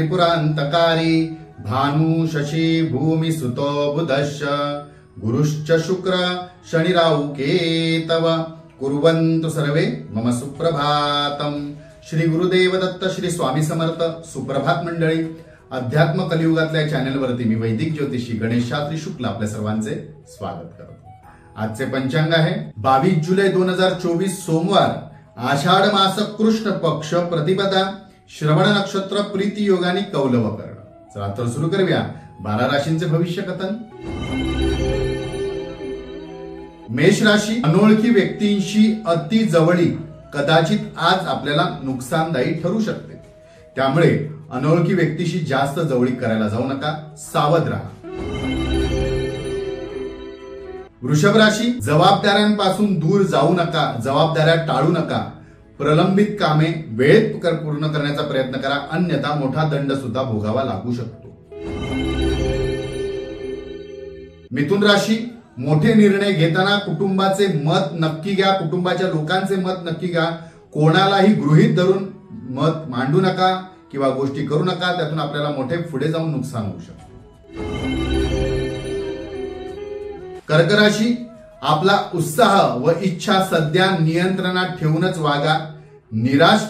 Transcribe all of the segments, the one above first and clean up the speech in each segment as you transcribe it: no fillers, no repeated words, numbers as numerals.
त्रिपुरांतकारी भानु शशी भूमि सुतो बुधश्च गुरुश्च शुक्र शनि राहु केतव कुर्वन्तु सर्वे मम सुप्रभातम। श्री गुरुदेव दत्त, श्री स्वामी समर्थ। सुप्रभात मंडळी, अध्यात्म कलियुगातल्या चॅनलवरती मी वैदिक ज्योतिषी गणेश शास्त्री शुक्ल आपल्या सर्वांचे स्वागत करतो। आजचे पंचांग आहे 22 जुलै 2024 सोमवार, आषाढ मास कृष्ण पक्ष प्रतिपदा, श्रवण नक्षत्र प्रीती योगानी कौलव कर्ण। चला तर सुरू करूया 12 राशींचे भविष्य कथन। मेष राशी, अनोळखी व्यक्तींशी अति जवळीक कदाचित आज आपल्याला नुकसानदायी ठरू शकते, त्यामुळे अनोळखी व्यक्तीशी जास्त जवळीक करायला जाऊ नका, सावध राहा। वृषभ राशी, जबाबदाऱ्यांपासून दूर जाऊ नका, जबाबदाऱ्या टाळू नका, प्रलंबित कामे वेळेत पूर्ण करण्याचा प्रयत्न करा, अन्यथा मोठा दंड सुद्धा भोगावा लागू शकतो। मिथुन राशी, मोठे निर्णय घेताना कुटुंबाचे मत नक्की घ्या, कुटुंबाच्या लोकांचे मत नक्की घ्या, कोणालाही गृहीत धरून मत मांडू नका किंवा गोष्टी करू नका, त्यातून आपल्याला मोठे पुढे जाऊन नुकसान होऊ शकते। कर्क राशी, आपला उत्साह व इच्छा सध्या नियंत्रणात ठेवूनच वागा, निराश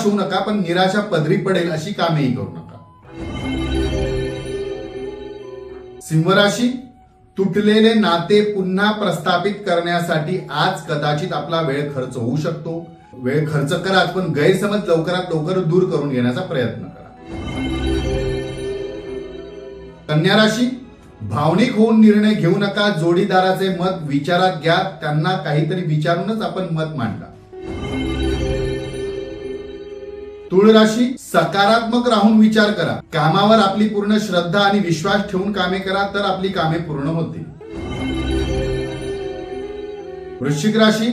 होऊ नका, पण निराशा पदरी पडेल अशी कामेही करू नका। सिंह राशी, तुटलेले नाते पुन्हा प्रस्थापित करण्यासाठी आज कदाचित आपला वेळ खर्च होऊ शकतो। वेळ खर्च करा, पण गैरसमज लवकरात लवकर दूर करून घेण्याचा प्रयत्न करा। कन्या राशी, भावनिक होऊन निर्णय घेऊ नका, जोडीदाराचे मत विचारात घ्या, त्यांना काहीतरी विचारूनच आपण मत मांडा। तुळ राशी, सकारात्मक राहून विचार करा, कामावर आपली पूर्ण श्रद्धा आणि विश्वास ठेवून कामे करा, तर आपली कामे पूर्ण होतील। वृश्चिक राशी,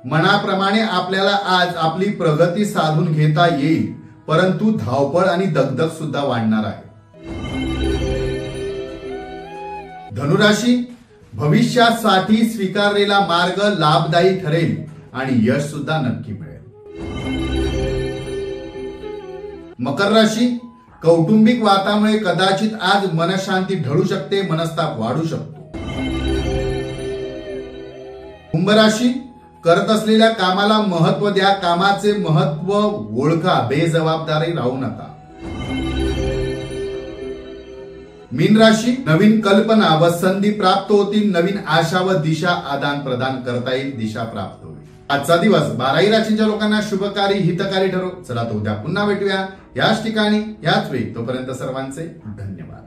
मनाप्रमाणे आपल्याला आज आपली प्रगती साधून घेता येईल, परंतु धावपळ आणि दगदग सुद्धा वाढणार आहे। धनुराशी, भविष्यासाठी स्वीकारलेला मार्ग लाभदायी ठरेल आणि यश सुद्धा नक्की मिळेल। मकर राशी, कौटुंबिक वातामुळे कदाचित आज मनशांती ढळू शकते, मनस्ताप वाढू शकतो। कुंभ राशी, करत असलेल्या कामाला महत्व द्या, कामाचे महत्व ओळखा, बेजबाबदारी राहू नका। मीन राशी, नवीन कल्पना व संधी प्राप्त होतील, नवीन आशा व दिशा आदान प्रदान करता येईल, दिशा प्राप्त होईल। आजचा दिवस 12 राशींच्या लोकांना शुभकारी हितकारी ठरो। चला तर उद्या पुन्हा भेटूया याच ठिकाणी याच वेळी, तोपर्यंत सर्वांचे धन्यवाद।